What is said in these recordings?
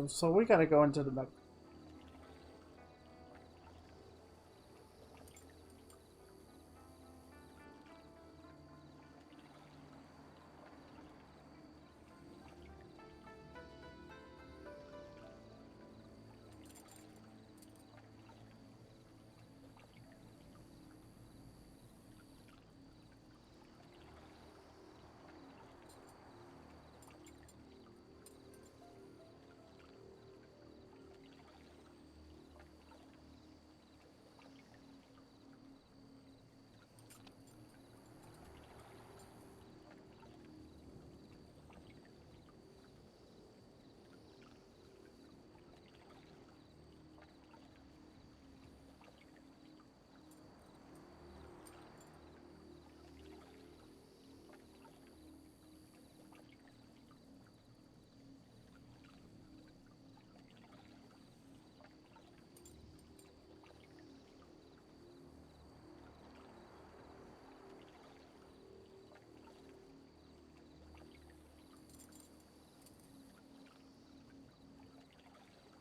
So we gotta go into the next.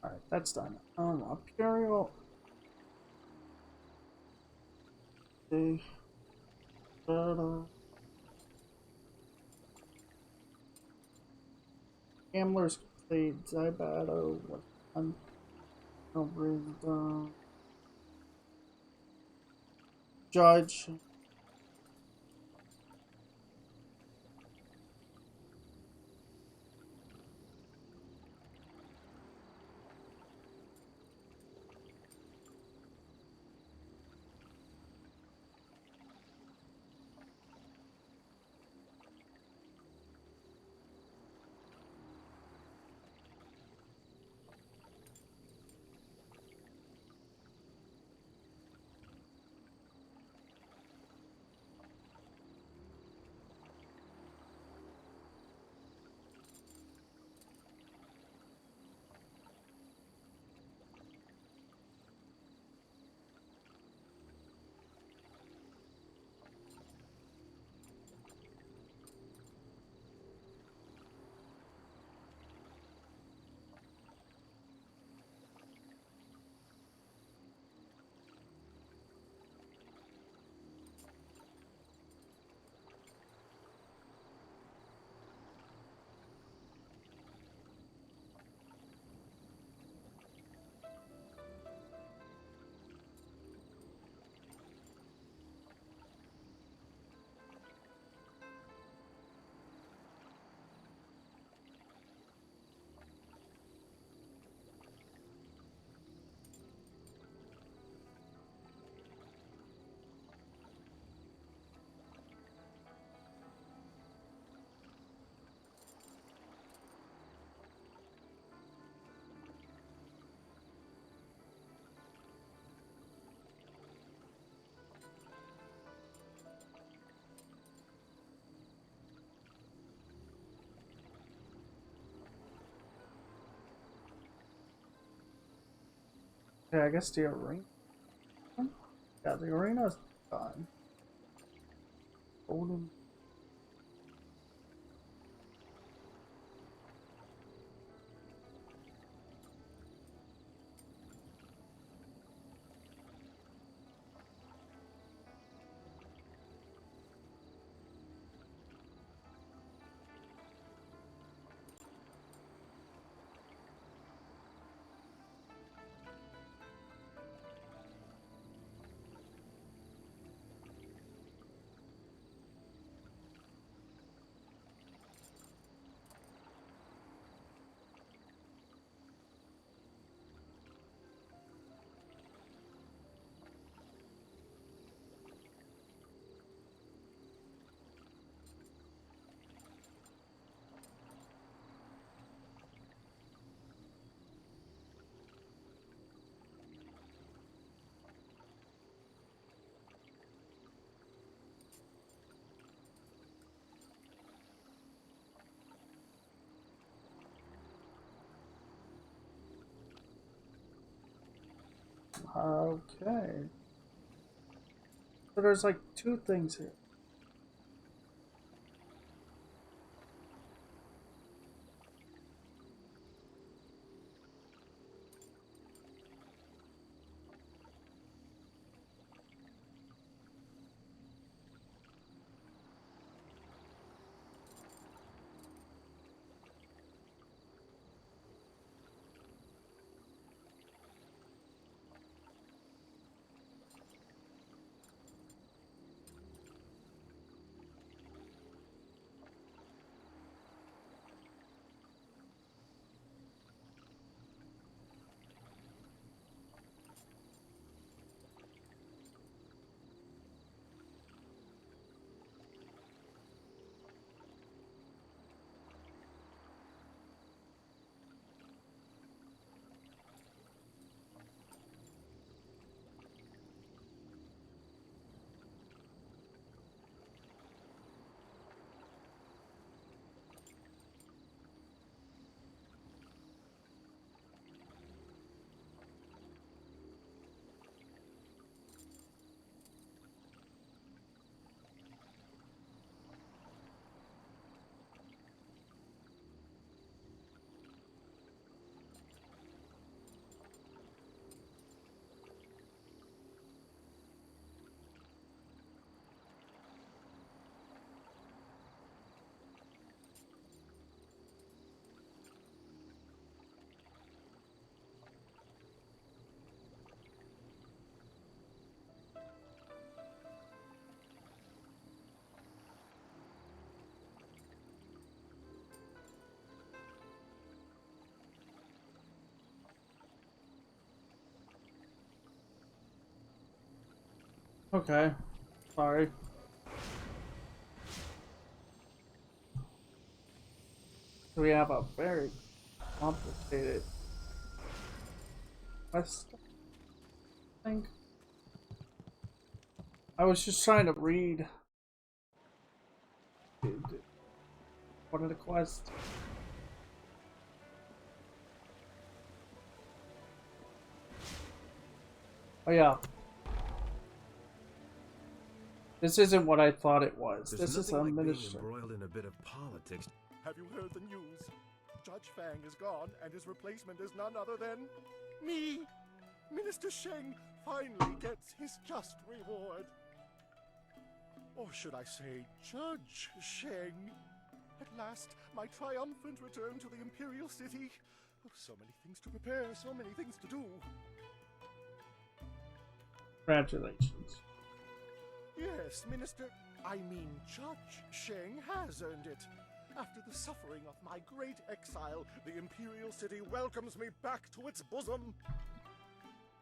Alright, that's done. Imperial. Okay. Gamblers complete. Zybato. What? Wisdom. Judge. Okay, I guess the arena. Yeah, the arena's done. Golden. Okay. So there's like two things here. Okay. Sorry. We have a very complicated quest, I think. I was just trying to read one of the quests. Oh yeah. This isn't what I thought it was. There's This is nothing a like being minister. embroiled in a bit of politics. Have you heard the news? Judge Fang is gone, and his replacement is none other than me. Minister Sheng finally gets his just reward. Or should I say, Judge Sheng? At last, my triumphant return to the Imperial City. Oh, so many things to prepare, so many things to do. Congratulations. Yes, Judge Sheng has earned it. After the suffering of my great exile, the Imperial City welcomes me back to its bosom.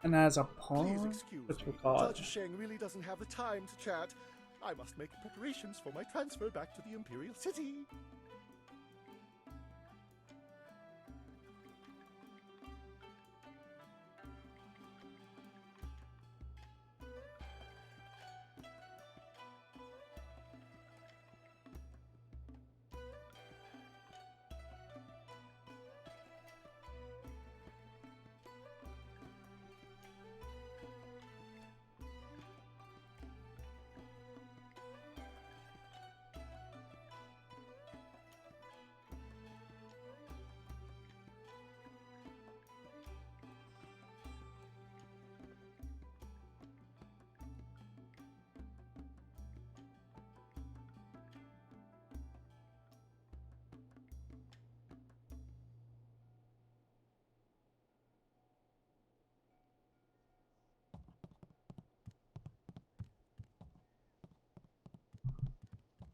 And as a Please pawn, excuse which me, we call it. Judge Sheng really doesn't have the time to chat. I must make preparations for my transfer back to the Imperial City.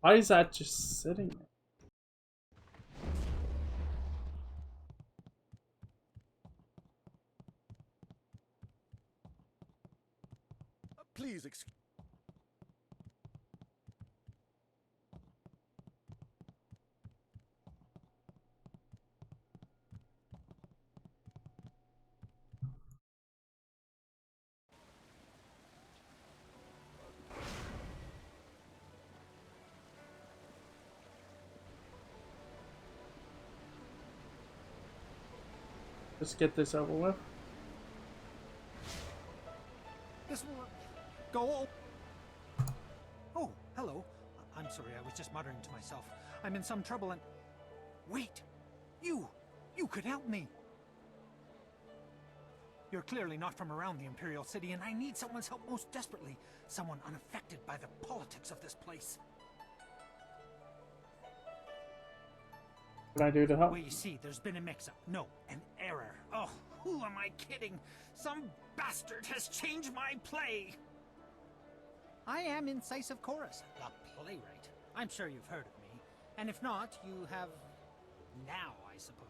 Why is that just sitting there? Please excuse. Just get this over with. This will go. Oh, hello. I'm sorry, I was just muttering to myself. I'm in some trouble and... Wait! You could help me! You're clearly not from around the Imperial City, and I need someone's help most desperately. Someone unaffected by the politics of this place. What can I do to help? Well, you see, there's been a mix-up. No, an error. Oh, who am I kidding? Some bastard has changed my play! I am Incisive Chorus, the playwright. I'm sure you've heard of me. And if not, you have... now, I suppose.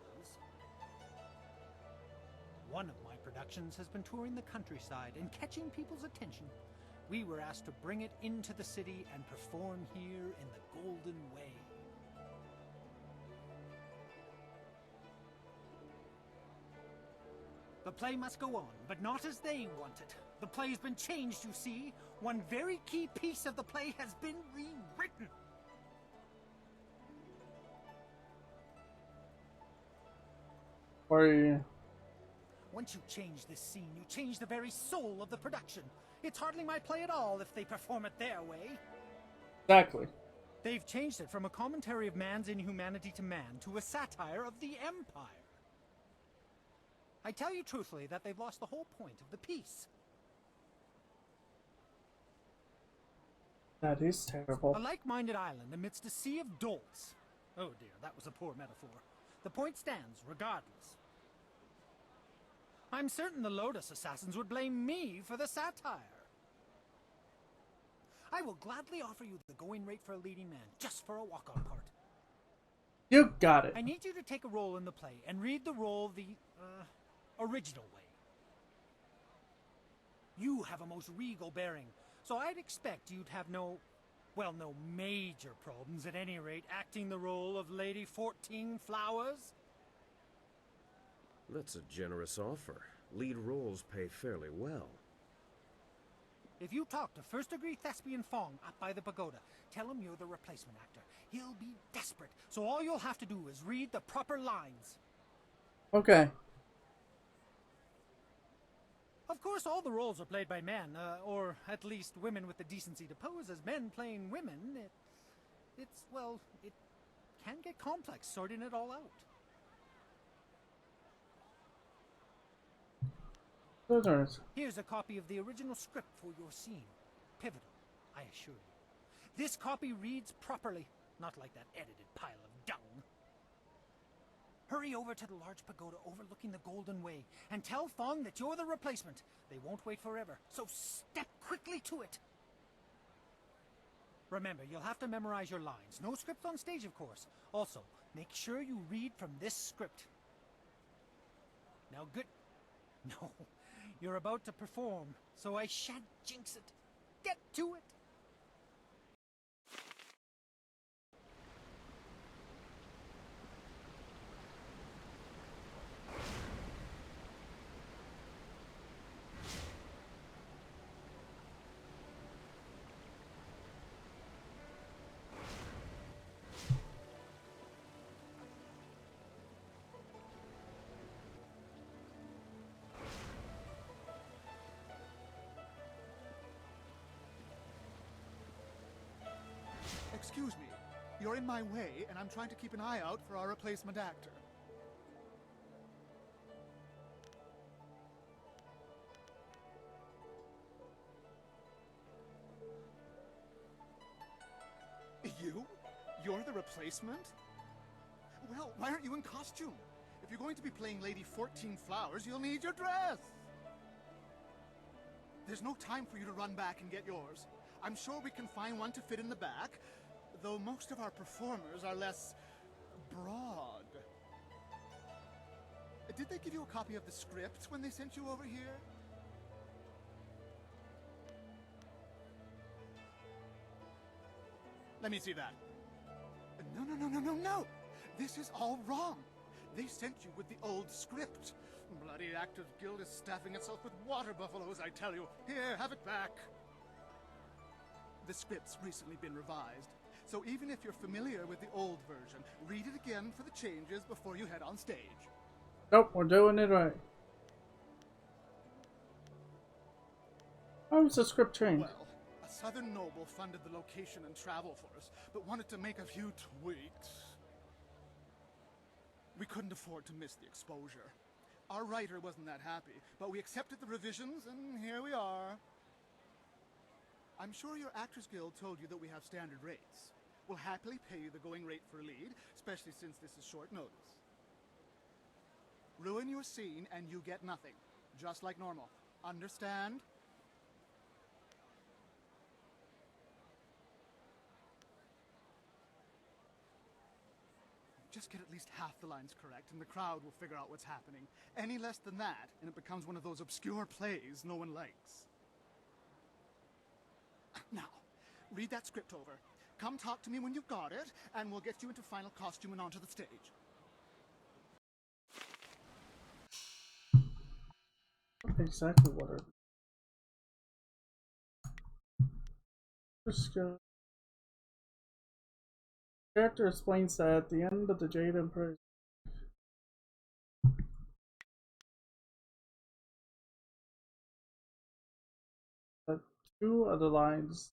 One of my productions has been touring the countryside and catching people's attention. We were asked to bring it into the city and perform here in the Golden Way. The play must go on, but not as they want it. The play's been changed, you see. One very key piece of the play has been rewritten. Where are you? Once you change this scene, you change the very soul of the production. It's hardly my play at all if they perform it their way. Exactly. They've changed it from a commentary of man's inhumanity to man to a satire of the Empire. I tell you truthfully that they've lost the whole point of the piece. That is terrible. A like-minded island amidst a sea of dolts. Oh dear, that was a poor metaphor. The point stands, regardless. I'm certain the Lotus Assassins would blame me for the satire. I will gladly offer you the going rate for a leading man, just for a walk-on part. You got it. I need you to take a role in the play and read the role the, original way. You have a most regal bearing, so I'd expect you'd have no major problems at any rate acting the role of Lady 14 Flowers. That's a generous offer. Lead roles pay fairly well. If you talk to first-degree thespian Fong up by the pagoda, tell him you're the replacement actor. He'll be desperate, so all you'll have to do is read the proper lines. Okay. Of course, all the roles are played by men, or at least women with the decency to pose as men playing women. It can get complex sorting it all out. Here's a copy of the original script for your scene. Pivotal, I assure you. This copy reads properly, not like that edited pile of dung. Hurry over to the large pagoda overlooking the Golden Way and tell Fong that you're the replacement. They won't wait forever, so step quickly to it. Remember, you'll have to memorize your lines. No script on stage, of course. Also, make sure you read from this script. Now, good. No, you're about to perform, so I shan't jinx it. Get to it. Excuse me, you're in my way, and I'm trying to keep an eye out for our replacement actor. You? You're the replacement? Well, why aren't you in costume? If you're going to be playing Lady 14 Flowers, you'll need your dress! There's no time for you to run back and get yours. I'm sure we can find one to fit in the back, though most of our performers are less broad. Did they give you a copy of the script when they sent you over here? Let me see that. No! This is all wrong. They sent you with the old script. Bloody Actors Guild is staffing itself with water buffaloes, I tell you. Here, have it back. The script's recently been revised, so even if you're familiar with the old version, read it again for the changes before you head on stage. Nope, we're doing it right. How was the script changed? Well, a southern noble funded the location and travel for us, but wanted to make a few tweaks. We couldn't afford to miss the exposure. Our writer wasn't that happy, but we accepted the revisions, and here we are. I'm sure your Actors Guild told you that we have standard rates. We'll happily pay you the going rate for a lead, especially since this is short notice. Ruin your scene and you get nothing, just like normal. Understand? Just get at least half the lines correct and the crowd will figure out what's happening. Any less than that, and it becomes one of those obscure plays no one likes. Now, read that script over. Come talk to me when you've got it, and we'll get you into final costume and onto the stage. Exactly what it. Just character explains that at the end of the Jade Empire, that two other lines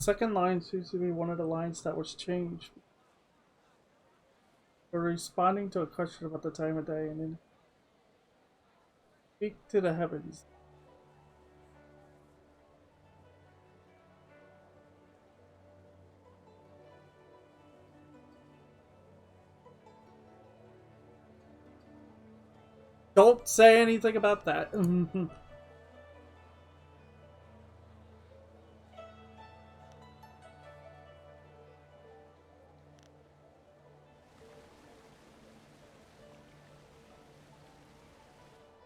Second line seems to be one of the lines that was changed. We're responding to a question about the time of day and then speak to the heavens. Don't say anything about that.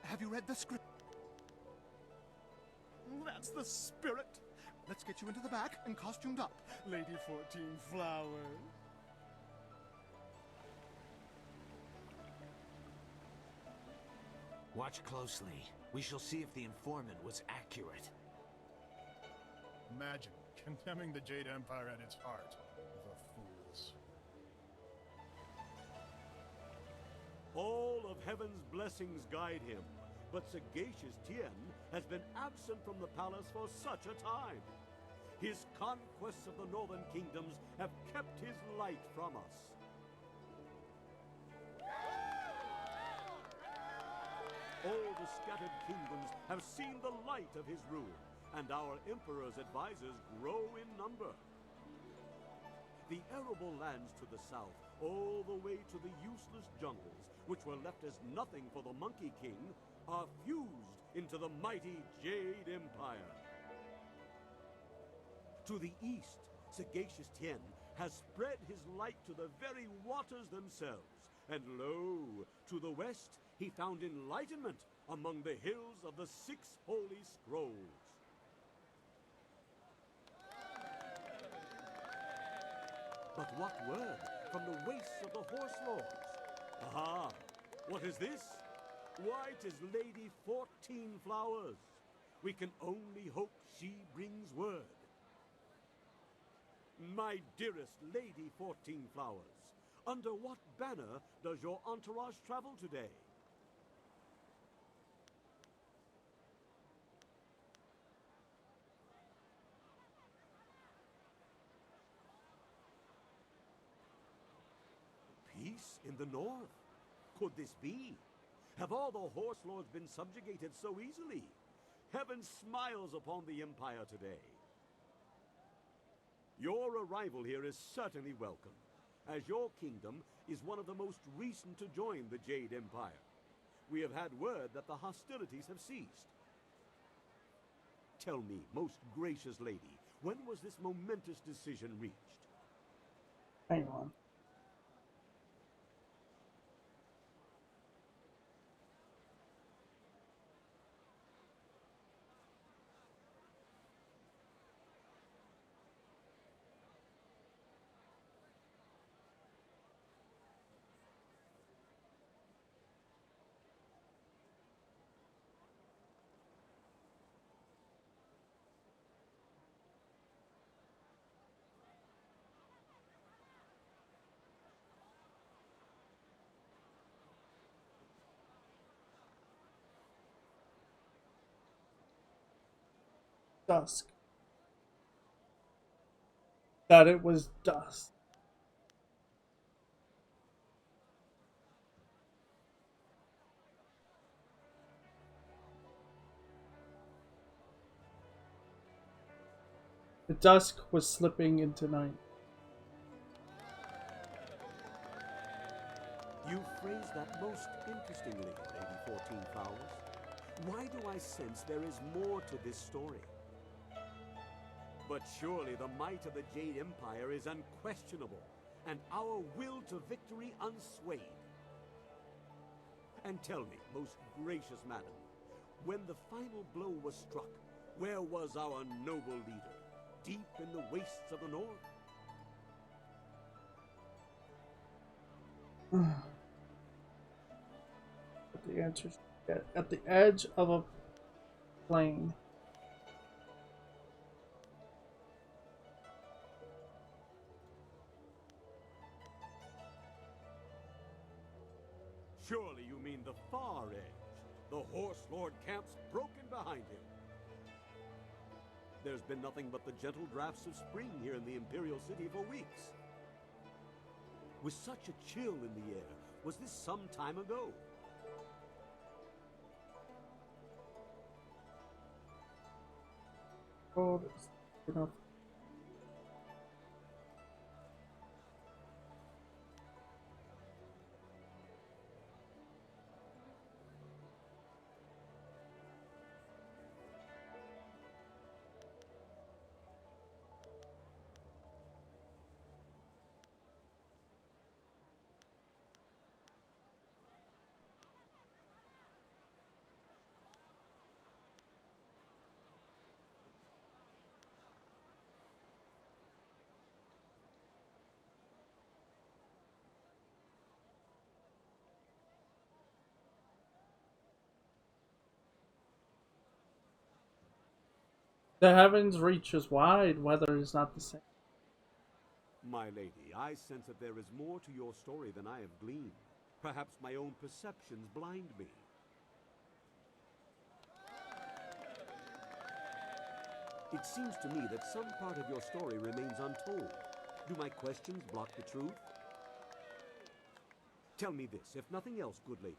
Have you read the script? That's the spirit. Let's get you into the back and costumed up, Lady 14 Flowers. Watch closely. We shall see if the informant was accurate. Imagine condemning the Jade Empire at its heart. The fools. All of heaven's blessings guide him, but sagacious Tien has been absent from the palace for such a time. His conquests of the northern kingdoms have kept his light from us. All the scattered kingdoms have seen the light of his rule, and our emperor's advisors grow in number. The arable lands to the south, all the way to the useless jungles, which were left as nothing for the Monkey King, are fused into the mighty Jade Empire. To the east, sagacious Tien has spread his light to the very waters themselves, and lo, to the west, he found enlightenment among the hills of the 6 holy scrolls. But what word from the wastes of the Horse Lords? Aha! What is this? Why, 'tis Lady 14 Flowers. We can only hope she brings word. My dearest Lady 14 Flowers, under what banner does your entourage travel today? Peace in the north? Could this be? Have all the Horse Lords been subjugated so easily? Heaven smiles upon the Empire today. Your arrival here is certainly welcome, as your kingdom is one of the most recent to join the Jade Empire. We have had word that the hostilities have ceased. Tell me, most gracious lady, when was this momentous decision reached? Hang on. Dusk. That it was dusk. The dusk was slipping into night. You phrased that most interestingly, Lady 14 Flowers. Why do I sense there is more to this story? But surely the might of the Jade Empire is unquestionable, and our will to victory unswayed. And tell me, most gracious madam, when the final blow was struck, where was our noble leader? Deep in the wastes of the north? The answer is at the edge of a plain. Surely you mean the far edge. The Horse Lord camps broken behind him. There's been nothing but the gentle drafts of spring here in the Imperial City for weeks. With such a chill in the air, was this some time ago? Oh, there's enough. The heavens reaches wide, weather is not the same. My lady, I sense that there is more to your story than I have gleaned. Perhaps my own perceptions blind me. It seems to me that some part of your story remains untold. Do my questions block the truth? Tell me this, if nothing else, good lady.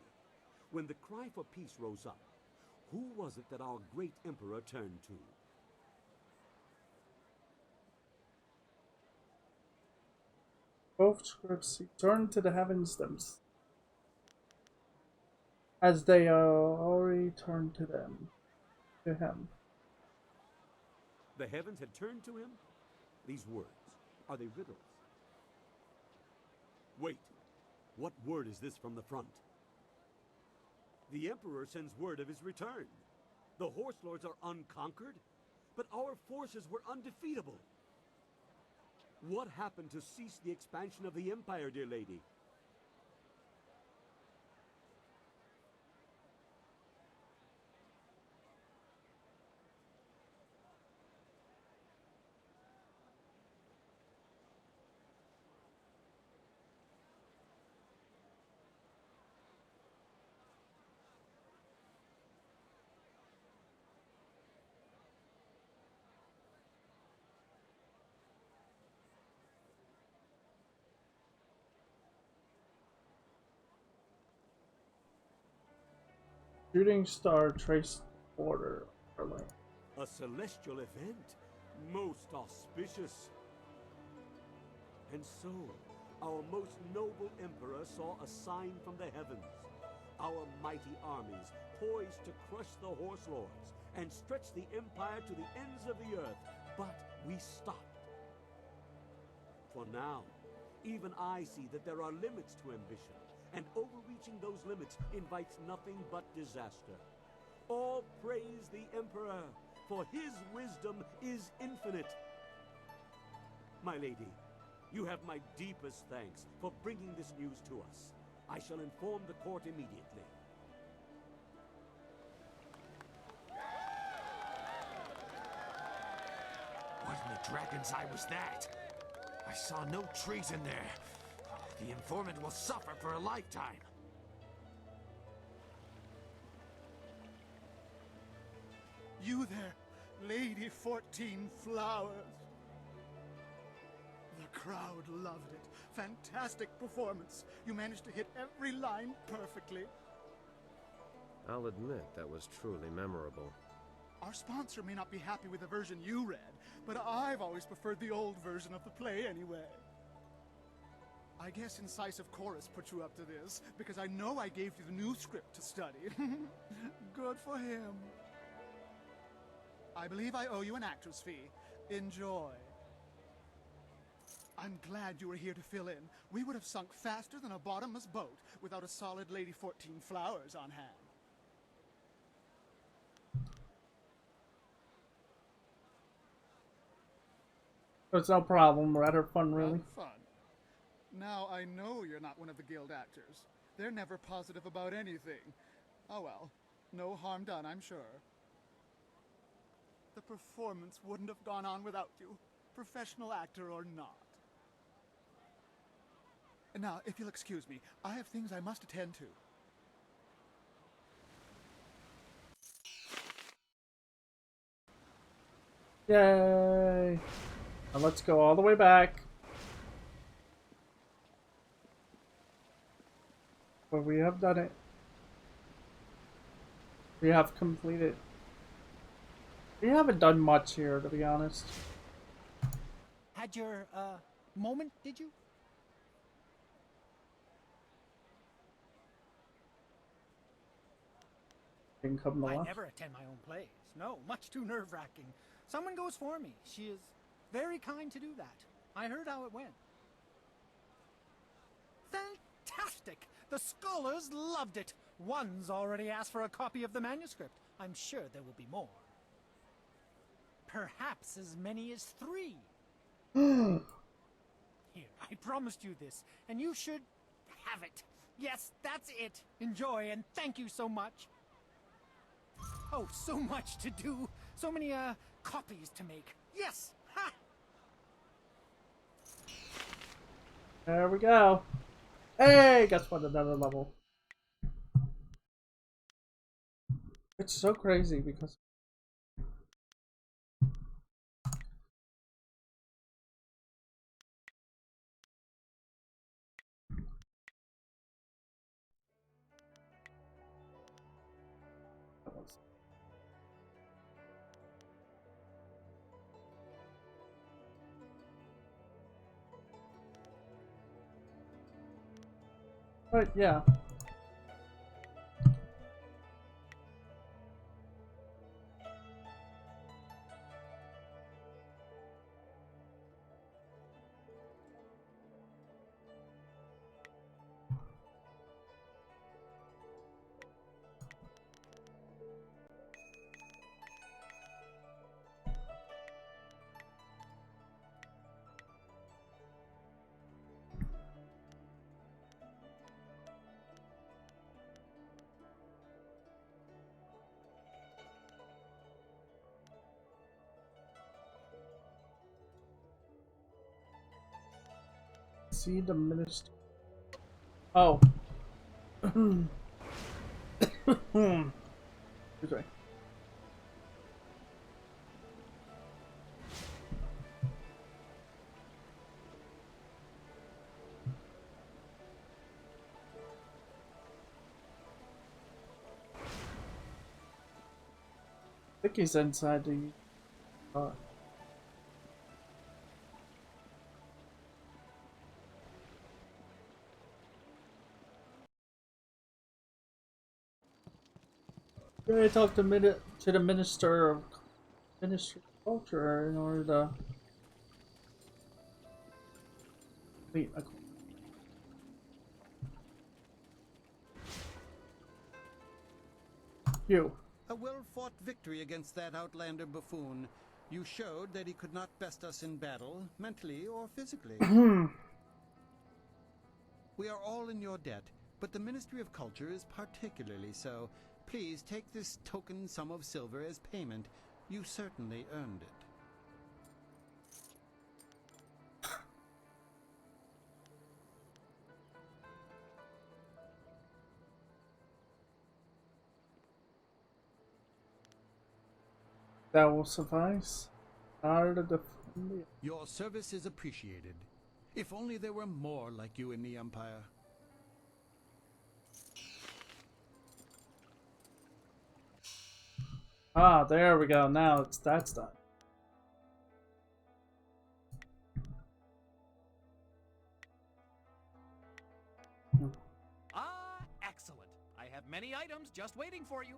When the cry for peace rose up, who was it that our great emperor turned to? Both scripts return to the heavens themselves, as they already turned to him. The heavens had turned to him? These words, are they riddles? Wait, what word is this from the front? The Emperor sends word of his return. The Horse Lords are unconquered, but our forces were undefeatable. What happened to cease the expansion of the Empire, dear lady? Shooting star traced border. A celestial event, most auspicious. And so, our most noble emperor saw a sign from the heavens. Our mighty armies poised to crush the Horse Lords and stretch the empire to the ends of the earth, but we stopped. For now, even I see that there are limits to ambition, and overreaching those limits invites nothing but disaster. All praise the Emperor, for his wisdom is infinite. My lady, you have my deepest thanks for bringing this news to us. I shall inform the court immediately. What in the dragon's eye was that? I saw no treason there. The informant will suffer for a lifetime. You there, Lady 14 Flowers. The crowd loved it. Fantastic performance. You managed to hit every line perfectly. I'll admit that was truly memorable. Our sponsor may not be happy with the version you read, but I've always preferred the old version of the play anyway. I guess Incisive Chorus put you up to this, because I know I gave you the new script to study. Good for him. I believe I owe you an actor's fee. Enjoy. I'm glad you were here to fill in. We would have sunk faster than a bottomless boat without a solid Lady 14 Flowers on hand. It's no problem, rather fun, really. Rather fun. Now, I know you're not one of the guild actors. They're never positive about anything. Oh well, no harm done, I'm sure. The performance wouldn't have gone on without you, professional actor or not. Now, if you'll excuse me, I have things I must attend to. Yay! Now let's go all the way back. But we have done it. We have completed. We haven't done much here, to be honest. Had your, moment, did you? Didn't come to I lunch. never attend my own plays. No, much too nerve-wracking. Someone goes for me. She is very kind to do that. I heard how it went. Fantastic! The scholars loved it. One's already asked for a copy of the manuscript. I'm sure there will be more. Perhaps as many as 3. Here, I promised you this, and you should have it. Yes, that's it. Enjoy, and thank you so much. Oh, so much to do. So many, copies to make. Yes! Ha! There we go. Hey, guess what? Another level. It's so crazy because but yeah. See the minister. Oh. Sorry. I think he's inside the. I talked to the minister of Culture in order to wait. You. A well-fought victory against that outlander buffoon. You showed that he could not best us in battle, mentally or physically. We are all in your debt, but the Ministry of Culture is particularly so. Please take this token sum of silver as payment. You certainly earned it. That will suffice. Your service is appreciated. If only there were more like you in the Empire. Ah, there we go. Now that's done. Ah, excellent. I have many items just waiting for you.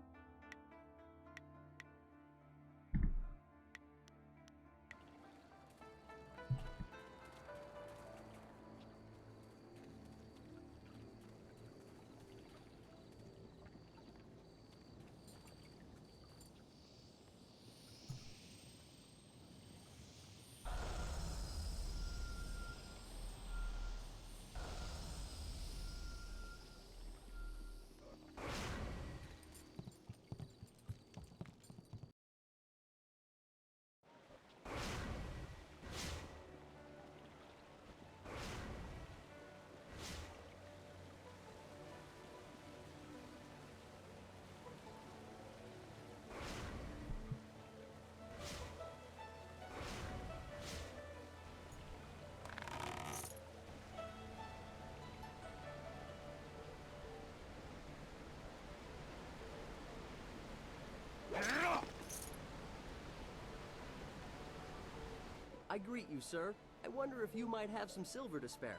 I greet you, sir. I wonder if you might have some silver to spare.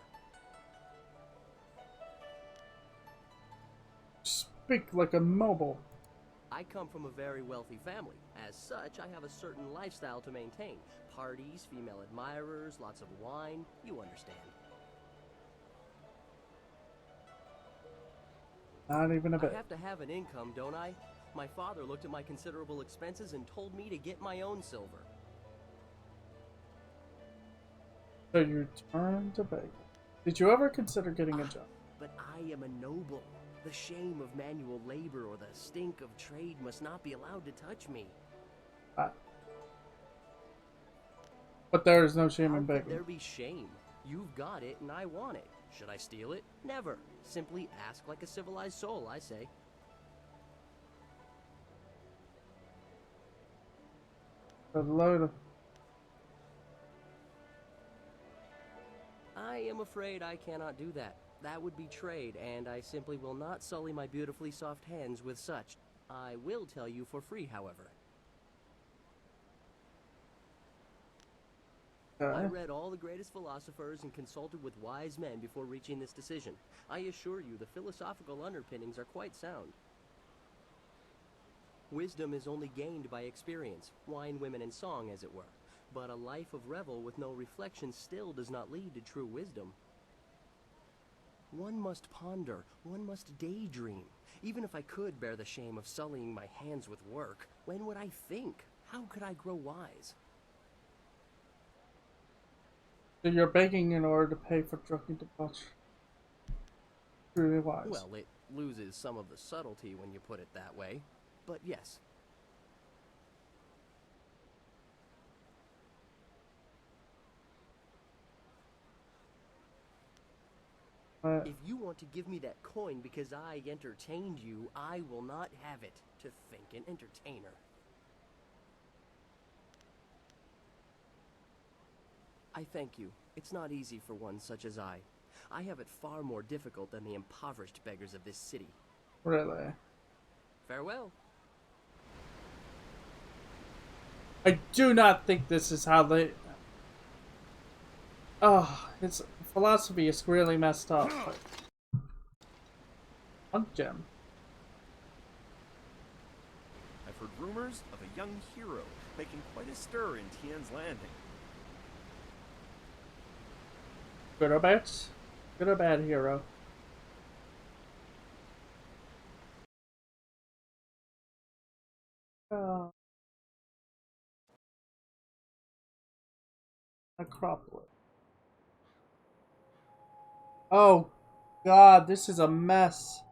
Speak like a noble. I come from a very wealthy family. As such, I have a certain lifestyle to maintain. Parties, female admirers, lots of wine. You understand. Not even a bit. I have to have an income, don't I? My father looked at my considerable expenses and told me to get my own silver. So you turn to beg. Did you ever consider getting a job? But I am a noble. The shame of manual labor or the stink of trade must not be allowed to touch me. But there is no shame How in could begging. there be shame? You've got it and I want it. Should I steal it? Never. Simply ask like a civilized soul, I say. There's a load of... I am afraid I cannot do that. That would be trade, and I simply will not sully my beautifully soft hands with such. I will tell you for free, however. I read all the greatest philosophers and consulted with wise men before reaching this decision. I assure you the philosophical underpinnings are quite sound. Wisdom is only gained by experience, wine, women, and song, as it were. But a life of revel with no reflection still does not lead to true wisdom. One must ponder, one must daydream. Even if I could bear the shame of sullying my hands with work, when would I think? How could I grow wise? So you're begging in order to pay for drunken debauchery. Really wise. Well, it loses some of the subtlety when you put it that way. But yes. If you want to give me that coin because I entertained you, I will not have it. To think an entertainer. I thank you. It's not easy for one such as I. I have it far more difficult than the impoverished beggars of this city. Really? Farewell. I do not think this is how they... Oh, his philosophy is really messed up. Punk gem. I've heard rumors of a young hero making quite a stir in Tian's Landing. Good or bad? Good or bad hero? Acropolis. Oh God, this is a mess.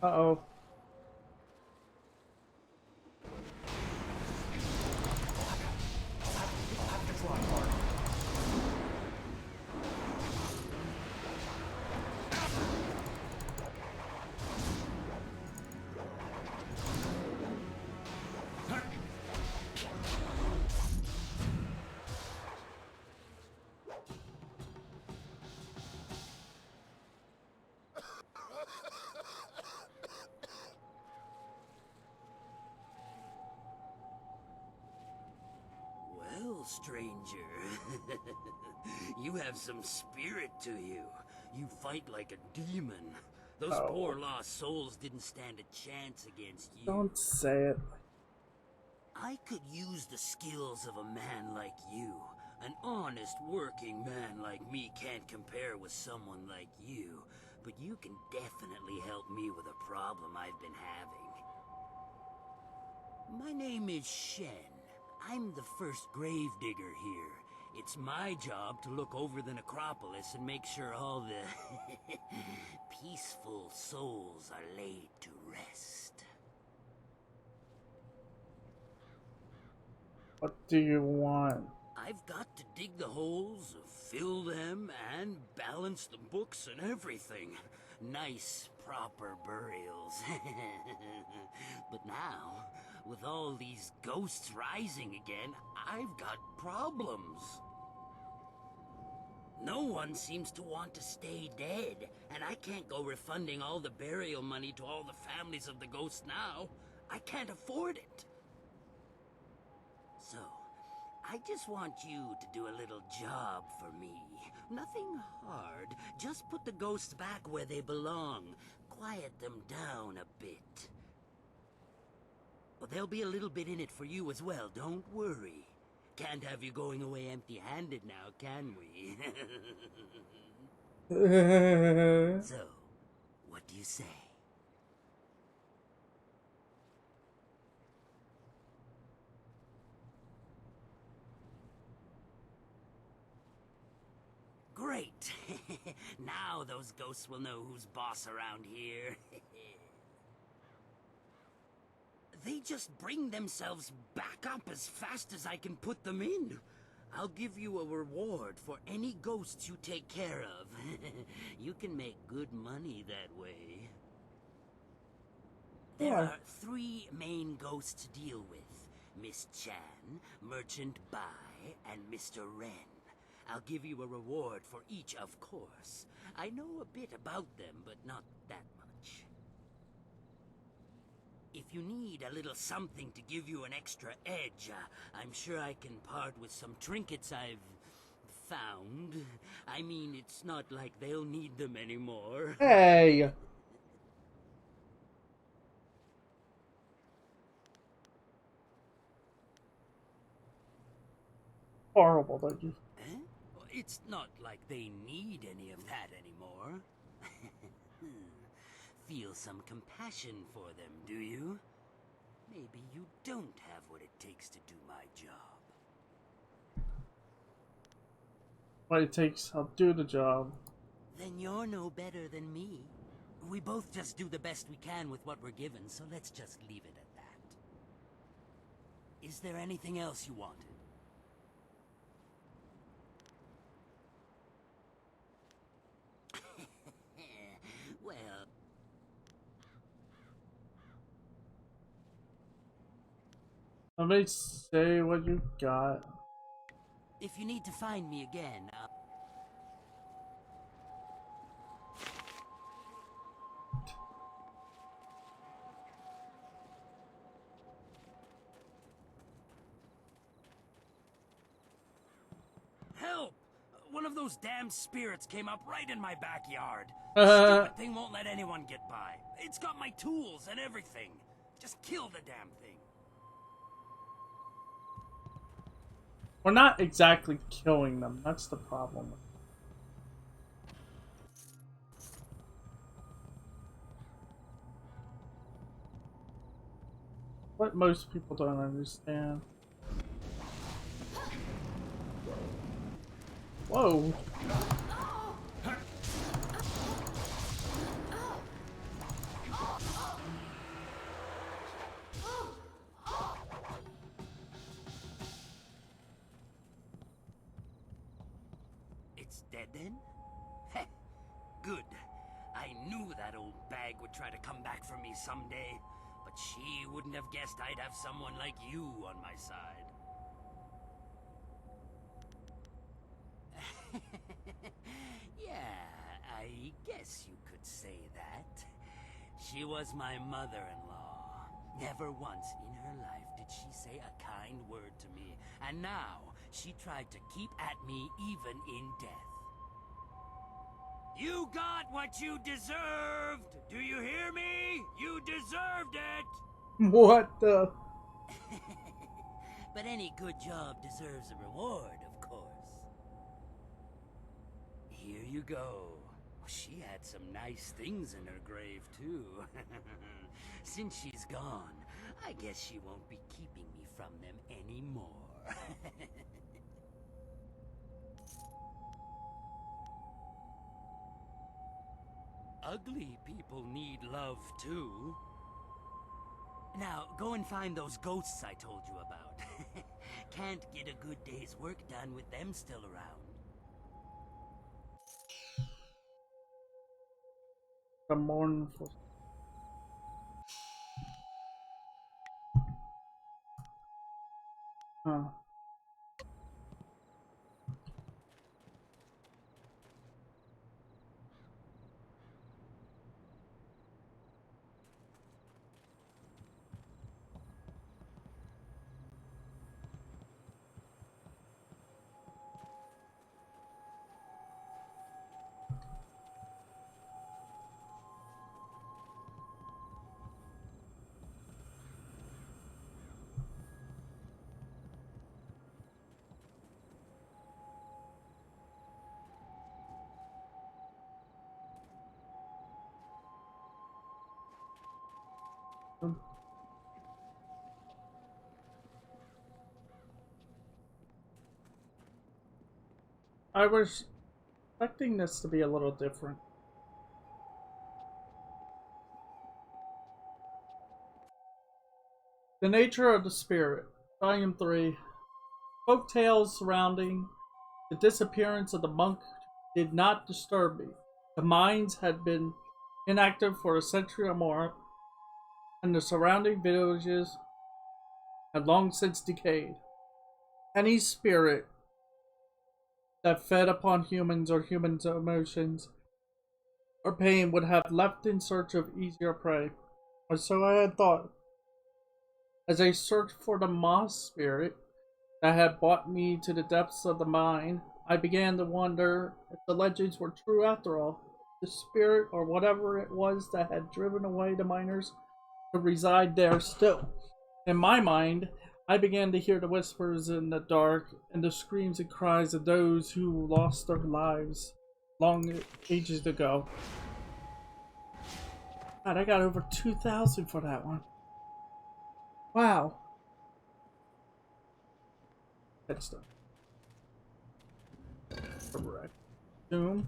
Uh-oh. Well, stranger, you have some spirit to you. You fight like a demon. Those poor lost souls didn't stand a chance against you. Don't say it. I could use the skills of a man like you. An honest working man like me can't compare with someone like you, but you can definitely help me with a problem I've been having. My name is Shen. I'm the first gravedigger here. It's my job to look over the necropolis and make sure all the peaceful souls are laid to rest. What do you want? I've got to dig the holes of fill them, and balance the books and everything. Nice, proper burials. But now, with all these ghosts rising again, I've got problems. No one seems to want to stay dead, and I can't go refunding all the burial money to all the families of the ghosts now. I can't afford it. So, I just want you to do a little job for me. Nothing hard. Just put the ghosts back where they belong. Quiet them down a bit. Well, there'll be a little bit in it for you as well, don't worry. Can't have you going away empty-handed now, can we? So, what do you say? Great! Now those ghosts will know who's boss around here. They just bring themselves back up as fast as I can put them in. I'll give you a reward for any ghosts you take care of. You can make good money that way. There are 3 main ghosts to deal with. Miss Chan, Merchant Bai, and Mr. Ren. I'll give you a reward for each, of course. I know a bit about them, but not that much. If you need a little something to give you an extra edge, I'm sure I can part with some trinkets I've found. I mean, it's not like they'll need them anymore. Hey! Horrible that you... Eh? It's not like they need any of that anymore. Feel some compassion for them, do you? Maybe you don't have what it takes to do my job. What it takes, I'll do the job. Then you're no better than me. We both just do the best we can with what we're given, so let's just leave it at that. Is there anything else you wanted? Well... Let me say what you got. If you need to find me again, Help! One of those damn spirits came up right in my backyard. Stupid thing won't let anyone get by. It's got my tools and everything. Just kill the damn thing. We're not exactly killing them, that's the problem. What most people don't understand. Whoa! It's dead then? Heh, good. I knew that old bag would try to come back for me someday, but she wouldn't have guessed I'd have someone like you on my side. Yeah, I guess you could say that. She was my mother-in-law. Never once in her life did she say a kind word to me, and now she tried to keep at me even in death. You got what you deserved! Do you hear me? You deserved it! What the? But any good job deserves a reward, of course. Here you go. She had some nice things in her grave, too. Since she's gone, I guess she won't be keeping me from them anymore. Ugly people need love, too. Now, go and find those ghosts I told you about. Can't get a good day's work done with them still around. The mournful. Huh. I was expecting this to be a little different. The Nature of the Spirit, Volume 3. Folk tales surrounding the disappearance of the monk did not disturb me. The mines had been inactive for a century or more, and the surrounding villages had long since decayed. Any spirit that fed upon humans or humans' emotions or pain would have left in search of easier prey. Or so I had thought. As I searched for the moss spirit that had brought me to the depths of the mine, I began to wonder if the legends were true after all. The spirit, or whatever it was that had driven away the miners, could reside there still. In my mind, I began to hear the whispers in the dark and the screams and cries of those who lost their lives long ages ago. God, I got over 2,000 for that one. Wow. That's done. Correct. Zoom.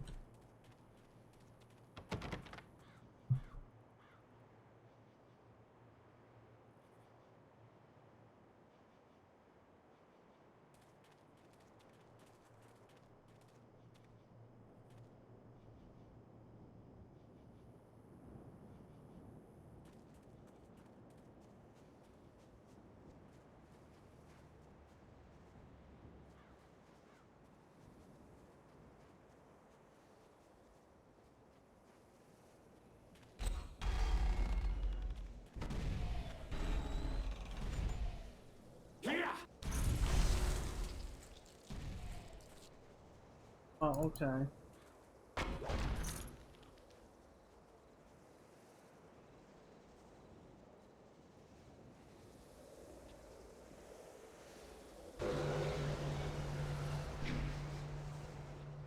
Oh, okay.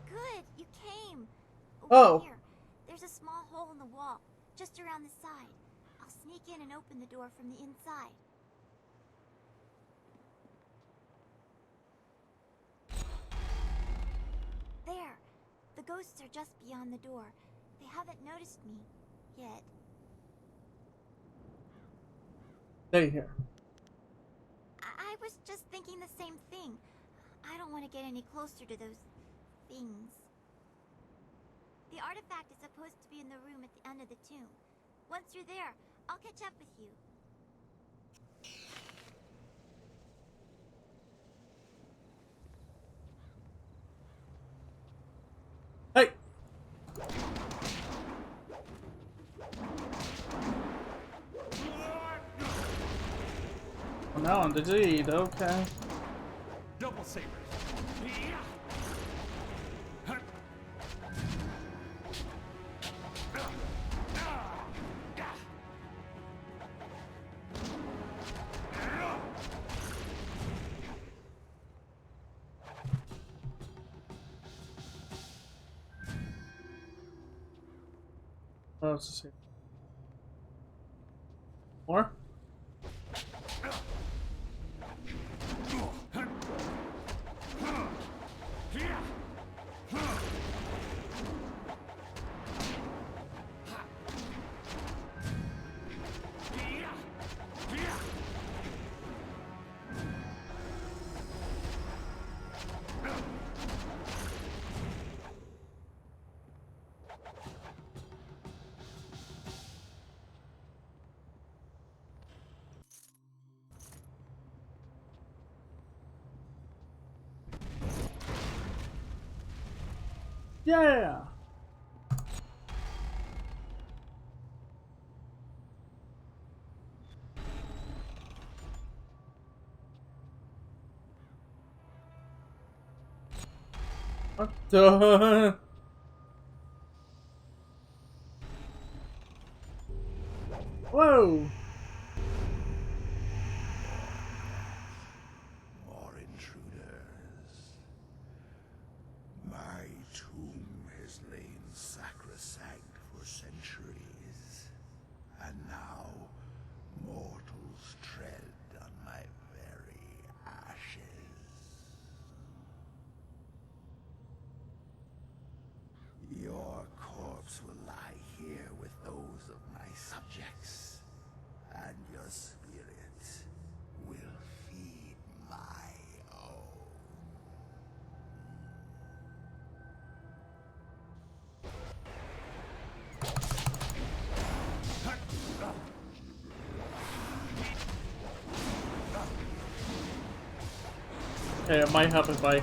Good, you came. Oh. Here, there's a small hole in the wall, just around the side. I'll sneak in and open the door from the inside. There. The ghosts are just beyond the door. They haven't noticed me yet. Stay here. I was just thinking the same thing. I don't want to get any closer to those things. The artifact is supposed to be in the room at the end of the tomb. Once you're there, I'll catch up with you. Hey! Well, now on the Jade, okay. Double saber. Oh, let's see. More? Yeah. What the? Whoa. More intruders. My tomb has lain sacrosanct for centuries, and now mortals tread on my very ashes. Your corpse will lie here with those of my subjects, and your spirit will feed my own. Okay, it might help if I...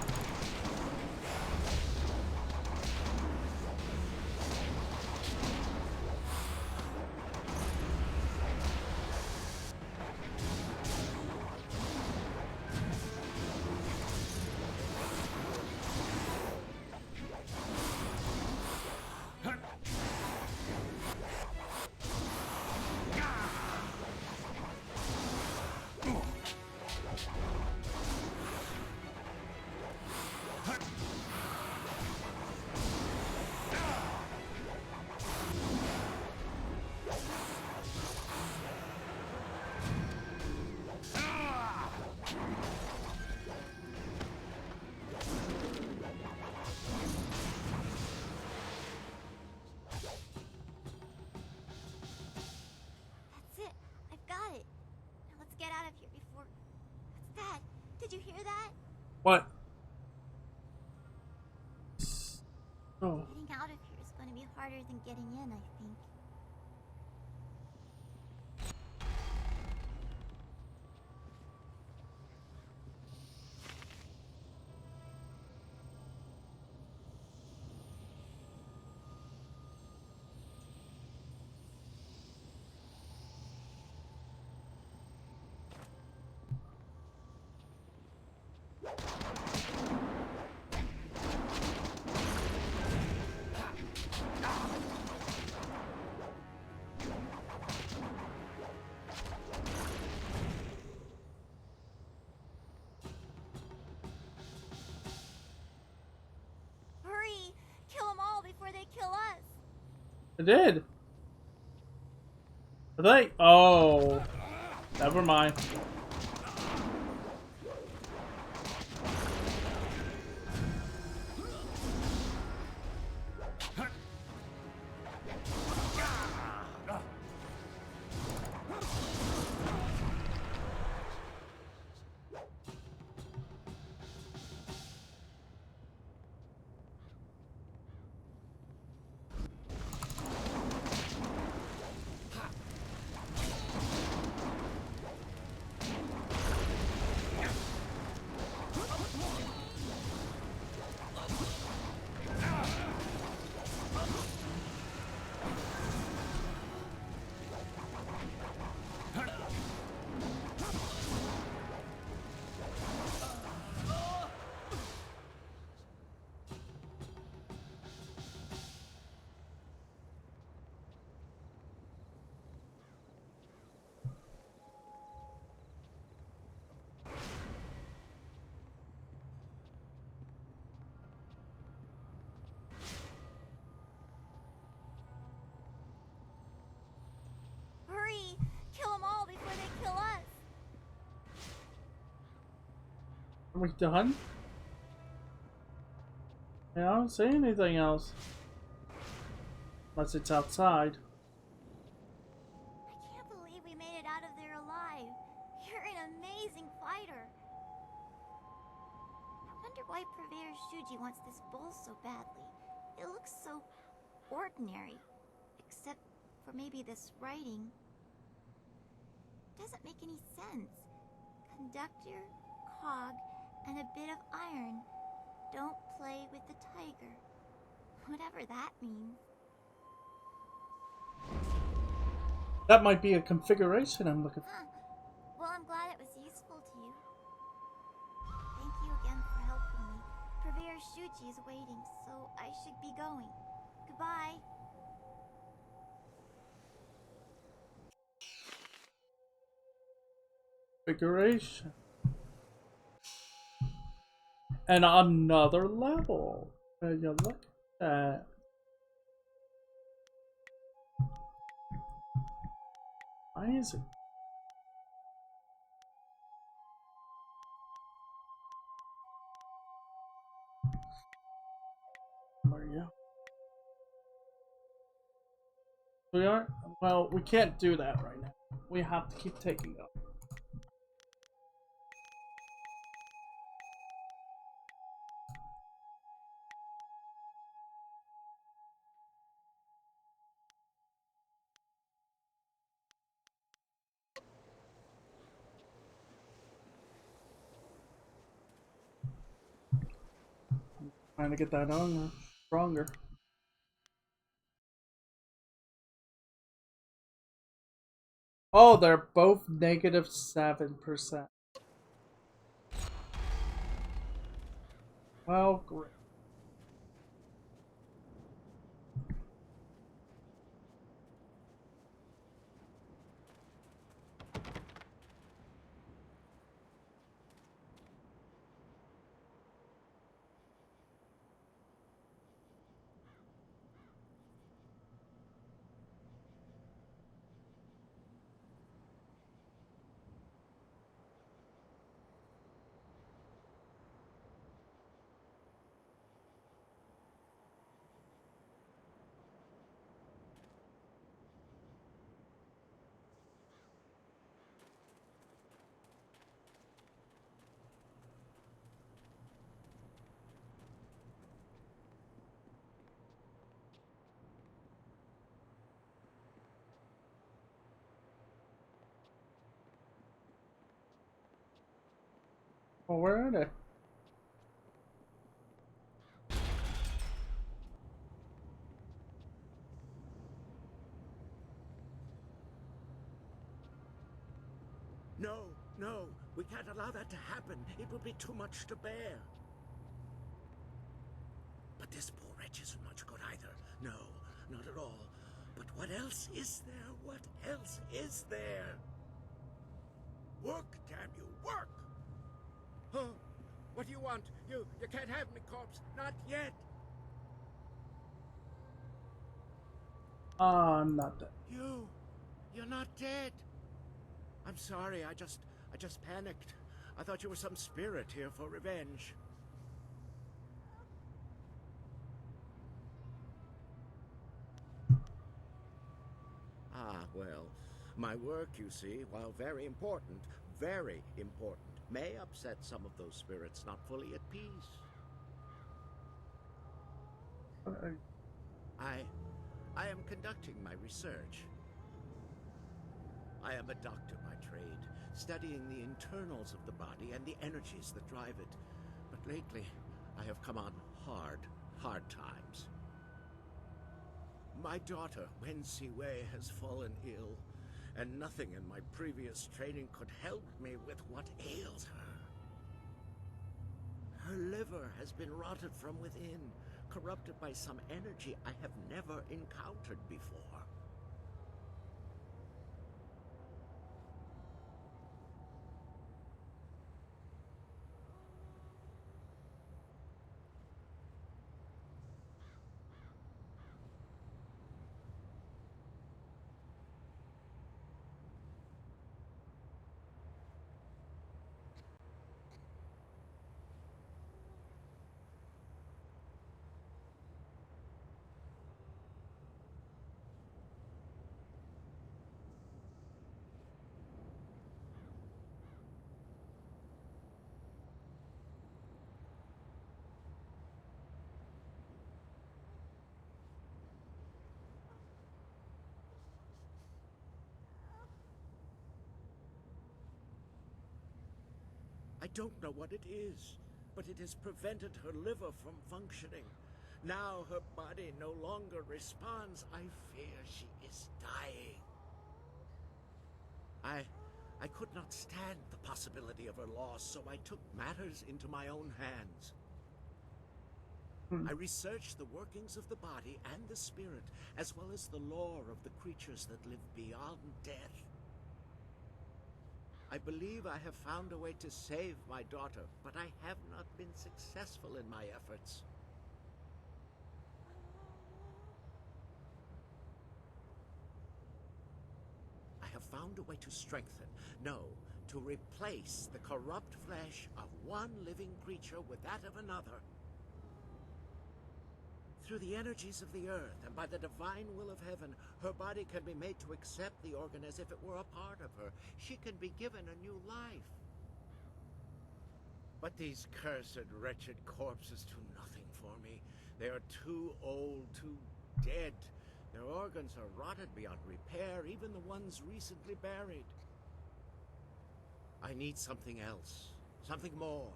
Did you hear that? What? Oh. Getting out of here is going to be harder than getting in, I think. I did. Are they? Oh. Never mind. Are we done? Yeah, I don't see anything else. Unless it's outside. I can't believe we made it out of there alive. You're an amazing fighter. I wonder why Purveyor Shuji wants this bowl so badly. It looks so ordinary. Except for maybe this writing. Doesn't make any sense. Conductor, cog, and a bit of iron. Don't play with the tiger. Whatever that means. That might be a configuration I'm looking for. Huh. Well, I'm glad it was useful to you. Thank you again for helping me. Purveyor Shuji is waiting, so I should be going. Goodbye. Configuration. And another level. You look at that. Amazing. There you go. We are? Well, we can't do that right now. We have to keep taking up. Trying to get that on stronger. Oh, they're both negative 7%. Well, great. Well, where are they? No, no, we can't allow that to happen. It will be too much to bear. But this poor wretch isn't much good either. No, not at all. But what else is there? What else is there? Work, damn you, work! Huh? What do you want? You can't have me, corpse. Not yet. I'm not dead. You're not dead. I'm sorry, I just panicked. I thought you were some spirit here for revenge. Ah, well, my work, you see, while very important, may upset some of those spirits not fully at peace. I am conducting my research. I am a doctor by trade, studying the internals of the body and the energies that drive it. But lately, I have come on hard times. My daughter, Wen Siwei, has fallen ill, and nothing in my previous training could help me with what ails her. Her liver has been rotted from within, corrupted by some energy I have never encountered before. I don't know what it is, but it has prevented her liver from functioning. Now her body no longer responds. I fear she is dying. I could not stand the possibility of her loss, so I took matters into my own hands. I researched the workings of the body and the spirit, as well as the lore of the creatures that live beyond death. I believe I have found a way to save my daughter, but I have not been successful in my efforts. I have found a way to strengthen, no, to replace the corrupt flesh of one living creature with that of another. Through the energies of the earth and by the divine will of heaven, her body can be made to accept the organ as if it were a part of her. She can be given a new life. But these cursed, wretched corpses do nothing for me. They are too old, too dead. Their organs are rotted beyond repair, even the ones recently buried. I need something else, something more.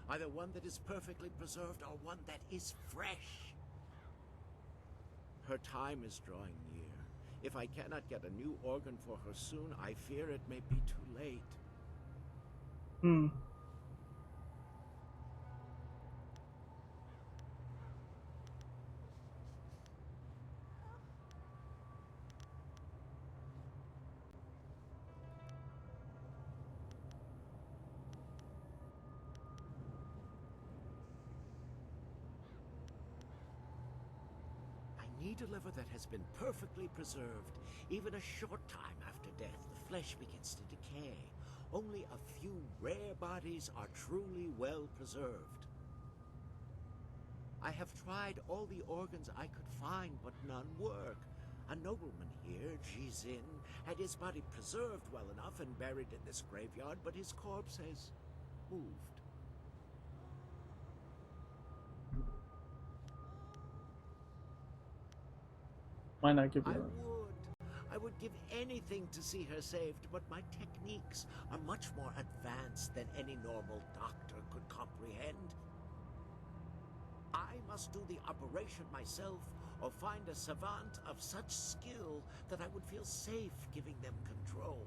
Either one that is perfectly preserved or one that is fresh. Her time is drawing near. If I cannot get a new organ for her soon, I fear it may be too late. A liver that has been perfectly preserved. Even a short time after death, the flesh begins to decay. Only a few rare bodies are truly well preserved. I have tried all the organs I could find, but none work. A nobleman here, Jizin, had his body preserved well enough and buried in this graveyard, but his corpse has moved. Why not give you I would give anything to see her saved, but my techniques are much more advanced than any normal doctor could comprehend. I must do the operation myself, or find a savant of such skill that I would feel safe giving them control.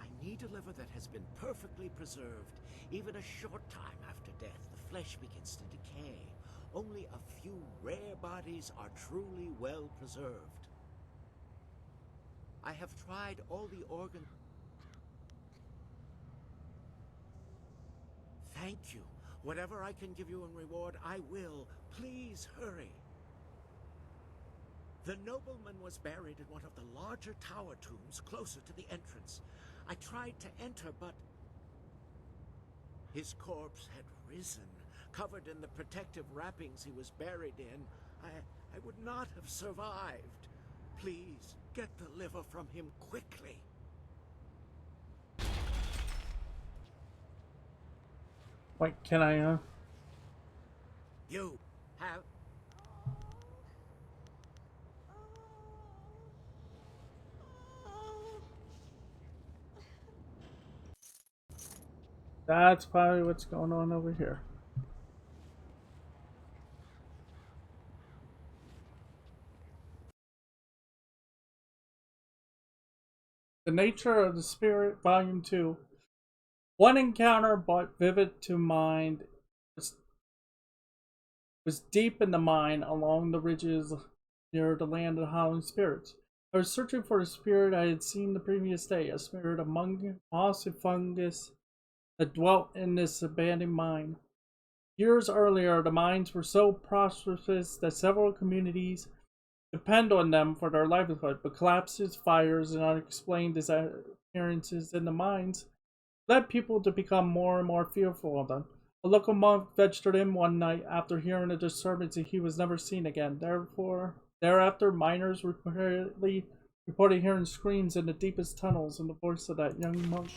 I need a liver that has been perfectly preserved. Even a short time after death, the flesh begins to decay. Only a few rare bodies are truly well preserved. I have tried all the organs. Thank you. Whatever I can give you in reward, I will. Please hurry. The nobleman was buried in one of the larger tower tombs closer to the entrance. I tried to enter, but his corpse had risen, covered in the protective wrappings he was buried in. I would not have survived. Please, get the liver from him quickly. Wait, can I, You have... That's probably what's going on over here. The Nature of the Spirit, Volume 2. One encounter brought vivid to mind was deep in the mine along the ridges near the land of the howling spirits. I was searching for a spirit I had seen the previous day, a spirit among moss and fungus that dwelt in this abandoned mine. Years earlier, the mines were so prosperous that several communities depend on them for their livelihood, but collapses, fires, and unexplained disappearances in the mines led people to become more and more fearful of them. A local monk ventured in one night after hearing a disturbance, and he was never seen again. Thereafter, miners reportedly reported hearing screams in the deepest tunnels and the voice of that young monk.